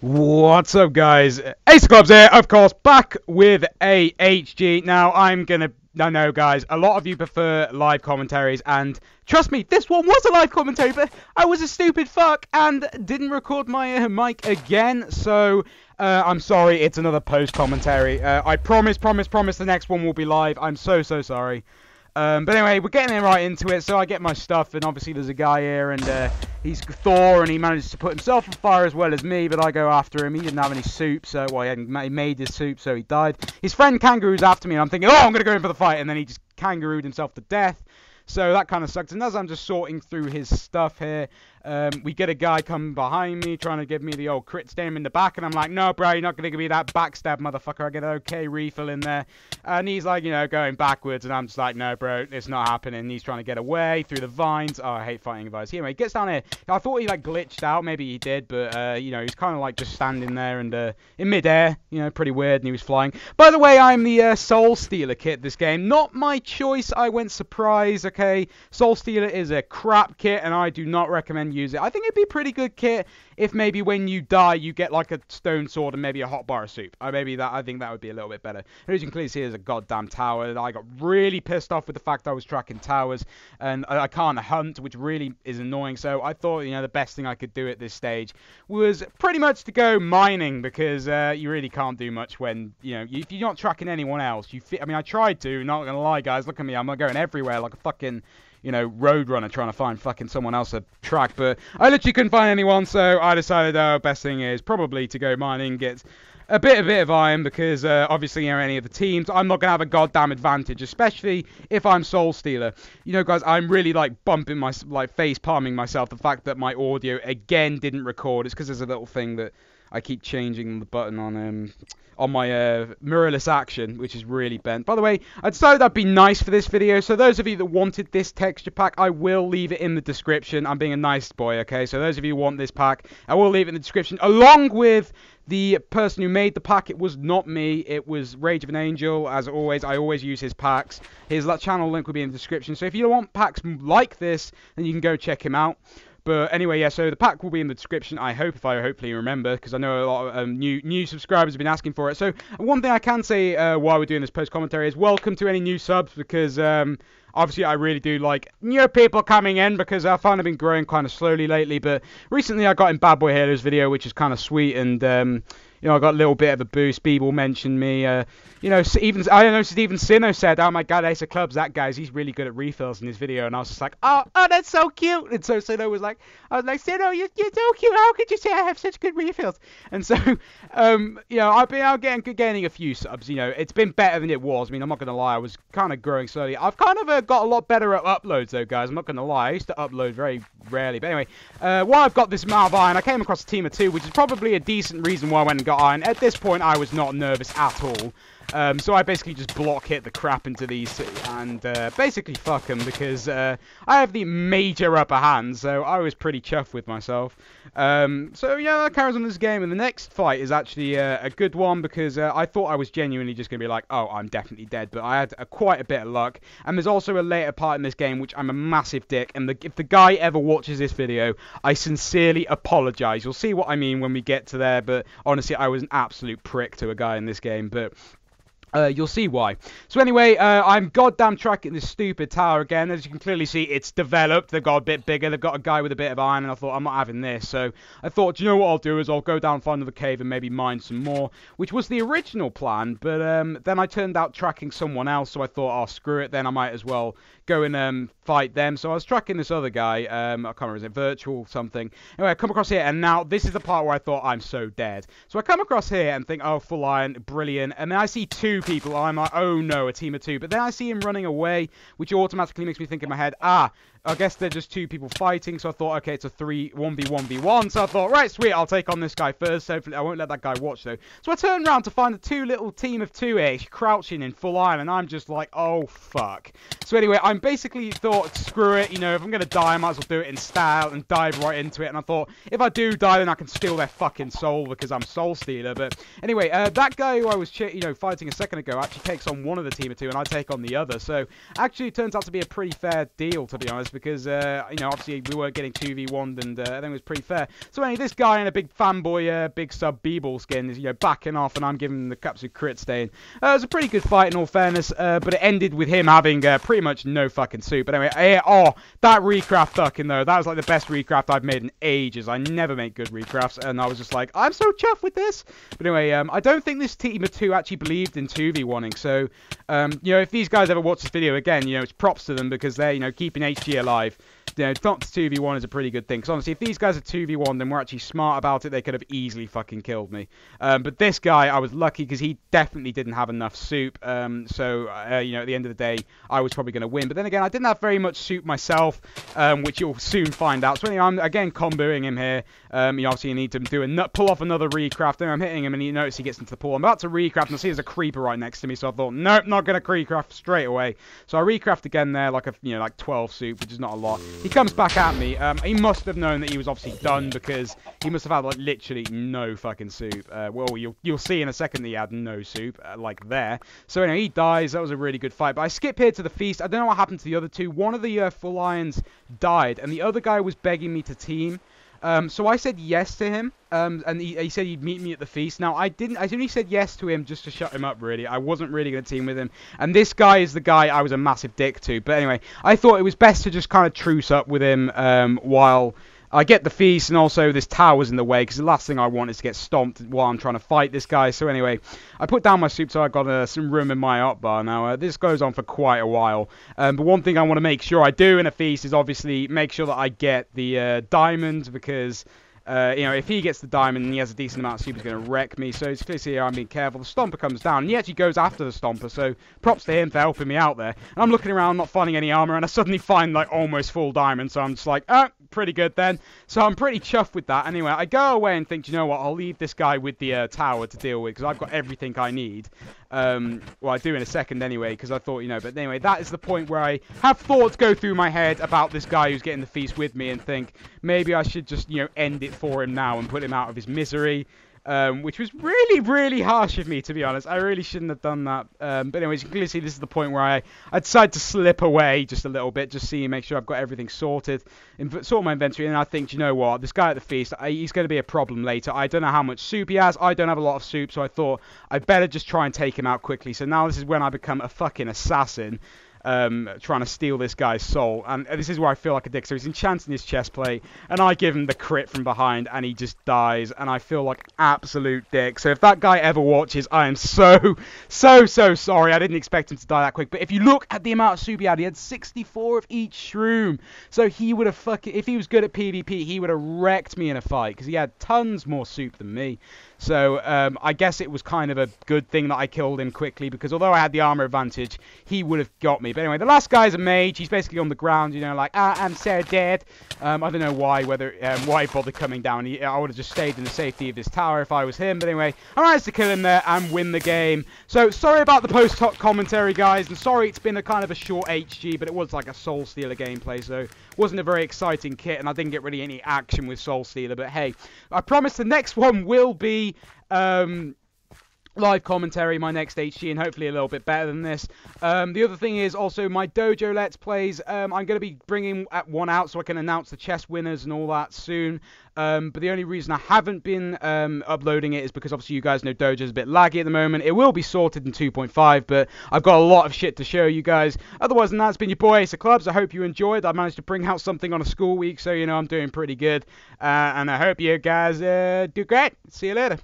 What's up, guys? Ace of Clubs here, of course, back with AHG. Now, I know, guys, a lot of you prefer live commentaries, and trust me, this one was a live commentary, but I was a stupid fuck and didn't record my mic again, so I'm sorry, it's another post commentary. I promise the next one will be live. I'm so sorry. But anyway, we're getting right into it, so I get my stuff, and obviously there's a guy here, and he's Thor, and he manages to put himself on fire as well as me, but I go after him. He didn't have any soup, so, well, he made his soup, so he died. His friend Kangaroo's after me, and I'm thinking, oh, I'm going to go in for the fight, and then he just kangarooed himself to death. So that kind of sucked. And as I'm just sorting through his stuff here, we get a guy coming behind me trying to give me the old crit stem in the back. And I'm like, no, bro, you're not going to give me that backstab, motherfucker. I get an okay refill in there. And he's like, going backwards. And I'm just like, no, bro, it's not happening. He's trying to get away through the vines. Oh, I hate fighting vines. Anyway, he gets down here. I thought he, glitched out. Maybe he did. But, he's kind of, just standing there and in midair. Pretty weird. And he was flying. By the way, I'm the Soul Stealer kit this game. Not my choice. I went surprise. Okay, Soul Stealer is a crap kit, and I do not recommend use it. I think it'd be a pretty good kit if maybe when you die you get like a stone sword and maybe a hot bar of soup. I think that would be a little bit better. And as you can clearly see, there's a goddamn tower. I got really pissed off with the fact I was tracking towers, and I can't hunt, which really is annoying. So I thought, the best thing I could do at this stage was pretty much to go mining, because you really can't do much when if you're not tracking anyone else. I tried to, not gonna lie, guys. Look at me, I'm going everywhere like a fucking roadrunner trying to find fucking someone else to track, but I literally couldn't find anyone, so I decided best thing is probably to go mining, get a bit of iron, because obviously any of the teams, I'm not going to have a goddamn advantage, especially if I'm Soul Stealer. Guys, I'm really bumping my, face palming myself, the fact that my audio again didn't record. It's because there's a little thing that I keep changing the button on my mirrorless action, which is really bent. By the way, I decided that'd be nice for this video, so those of you that wanted this texture pack, I will leave it in the description. I'm being a nice boy, okay? So those of you who want this pack, I will leave it in the description, along with the person who made the pack. It was not me, it was Rage of an Angel. As always, I always use his packs. His channel link will be in the description, so if you want packs like this, then you can go check him out. But anyway, yeah, so the pack will be in the description, I hope, if I hopefully remember, because I know a lot of new subscribers have been asking for it. So one thing I can say while we're doing this post-commentary is welcome to any new subs, because obviously I really do like new people coming in, because I find I've been growing kind of slowly lately. But recently I got in Bad Boy Halo's video, which is kind of sweet, and I got a little bit of a boost. Beeble mentioned me. Even I don't know. Even Sino said, "Oh my God, Ace of Clubs, that he's really good at refills in his video." And I was just like, "Oh, that's so cute." And so Sino was like, "I was like, Sino, you're so cute. How could you say I have such good refills?" And so, I've been gaining a few subs. It's been better than it was. I'm not gonna lie. I was kind of growing slowly. I've kind of got a lot better at uploads, though, guys. I'm not gonna lie. I used to upload very rarely. But anyway, while I've got this amount of iron, I came across a team of 2, which is probably a decent reason why I went and got iron. At this point, I was not nervous at all. So I basically just block hit the crap into these two, and basically fuck them, because I have the major upper hand, so I was pretty chuffed with myself. So yeah, that carries on this game, and the next fight is actually a good one, because I thought I was genuinely just going to be like, oh, I'm definitely dead, but I had quite a bit of luck. And there's also a later part in this game which I'm a massive dick, and if the guy ever watches this video, I sincerely apologise. You'll see what I mean when we get to there, but honestly, I was an absolute prick to a guy in this game, but you'll see why. So anyway, I'm goddamn tracking this stupid tower again. As you can clearly see, it's developed. They've got a bit bigger. They've got a guy with a bit of iron, and I thought, I'm not having this. So I thought, you know what I'll do is I'll go down, find another cave, and maybe mine some more, which was the original plan. But then I turned out tracking someone else, so I thought, oh, screw it. Then I might as well go and fight them. So I was tracking this other guy. I can't remember, is it Virtual something? Anyway, I come across here, and now this is the part where I thought I'm so dead. So I come across here and think, oh, full iron, brilliant. And then I see 2 people. I'm like, oh no, a team of 2. But then I see him running away, which automatically makes me think in my head, I guess they're just 2 people fighting. So I thought, okay, it's a 1v1v1. So I thought, right, sweet, I'll take on this guy first. Hopefully, I won't let that guy watch, though. So I turn around to find the little team of 2-ish crouching in full iron, and I'm just like, oh, fuck. So anyway, I'm basically thought, screw it, if I'm going to die, I might as well do it in style and dive right into it. And I thought, if I do die, then I can steal their fucking soul, because I'm Soul Stealer. But anyway, that guy who I was, fighting a second ago actually takes on one of the team of 2, and I take on the other. So actually, it turns out to be a pretty fair deal, to be honest. because, you know, obviously we were getting 2v1'd, and I think it was pretty fair. So anyway, this guy in a big fanboy, big sub B-ball skin is, you know, backing off, and I'm giving him the absolute crit stain. It was a pretty good fight in all fairness, but it ended with him having pretty much no fucking suit. But anyway, oh, that recraft ducking though, that was like the best recraft I've made in ages. I never make good recrafts, and I was just like, I'm so chuffed with this. But anyway, I don't think this team of two actually believed in 2v1ing, so, you know, if these guys ever watch this video again, you know, it's props to them, because they're, you know, keeping HG alive. You know, not 2v1 is a pretty good thing, because honestly, if these guys are 2v1, then we're actually smart about it. They could have easily fucking killed me. But this guy, I was lucky, because he definitely didn't have enough soup, so, you know, at the end of the day, I was probably going to win. But then again, I didn't have very much soup myself, which you'll soon find out. So anyway, I'm, again, comboing him here. You know, obviously, you need to do pull off another recraft, and I'm hitting him, and you notice he gets into the pool. I'm about to recraft, and I see there's a creeper right next to me, so I thought, nope, not going to recraft straight away. So I recraft again there, like a, you know, like 12 soup, which is not a lot. He comes back at me. He must have known that he was obviously done, because he must have had, like, literally no fucking soup. Well, you'll see in a second that he had no soup, like there. So anyway, he dies. That was a really good fight. But I skip here to the feast. I don't know what happened to the other two. One of the full irons died, and the other guy was begging me to team. So I said yes to him, and he said he'd meet me at the feast. Now, I didn't. I only said yes to him just to shut him up, really. I wasn't really going to team with him. And this guy is the guy I was a massive dick to. But anyway, I thought it was best to just kind of truce up with him while I get the feast, and also this tower's in the way, because the last thing I want is to get stomped while I'm trying to fight this guy. So anyway, I put down my soup, so I got some room in my up bar. Now, this goes on for quite a while, but one thing I want to make sure I do in a feast is obviously make sure that I get the diamond, because you know, if he gets the diamond and he has a decent amount of soup, he's going to wreck me. So it's clear to see here I'm being careful. The Stomper comes down, and he actually goes after the Stomper, so props to him for helping me out there. And I'm looking around, not finding any armor, and I suddenly find, like, almost full diamond, so I'm just like, oh, pretty good then. So I'm pretty chuffed with that. Anyway, I go away and think, you know what, I'll leave this guy with the tower to deal with, because I've got everything I need. Well, I do in a second anyway, because I thought, you know, but anyway, that is the point where I have thoughts go through my head about this guy who's getting the feast with me, and think, maybe I should just, you know, end it for him now and put him out of his misery. Which was really, really harsh of me, to be honest. I really shouldn't have done that. But anyways, you can clearly see this is the point where I decided to slip away just a little bit, just see, make sure I've got everything sorted, sort my inventory, and I think, you know what, this guy at the feast, he's going to be a problem later. I don't know how much soup he has. I don't have a lot of soup, so I thought I'd better just try and take him out quickly. So now this is when I become a fucking assassin. Trying to steal this guy's soul, and this is where I feel like a dick. So he's enchanting his chest plate, and I give him the crit from behind, and he just dies, and I feel like an absolute dick. So if that guy ever watches, I am so sorry. I didn't expect him to die that quick. But if you look at the amount of soup he had 64 of each shroom. So he would have if he was good at PvP, he would have wrecked me in a fight, because he had tons more soup than me. So I guess it was kind of a good thing that I killed him quickly, because although I had the armor advantage, he would have got me. But anyway, the last guy's a mage. He's basically on the ground, you know, like, I'm so dead. I don't know why, why he bothered coming down. I would have just stayed in the safety of this tower if I was him. But anyway, I managed to kill him there and win the game. So sorry about the post-hoc commentary, guys, and sorry it's been a kind of a short HG, but it was like a Soul Stealer gameplay, so it wasn't a very exciting kit, and I didn't get really any action with Soul Stealer. But hey, I promise the next one will be live commentary, my next HG, and hopefully a little bit better than this. The other thing is also my dojo let's plays. I'm going to be bringing one out so I can announce the chess winners and all that soon. But the only reason I haven't been uploading it is because obviously you guys know dojo's a bit laggy at the moment. It will be sorted in 2.5, but I've got a lot of shit to show you guys. Otherwise than that, it's been your boy Ace of Clubs. I hope you enjoyed. I managed to bring out something on a school week, so you know I'm doing pretty good. And I hope you guys do great. See you later.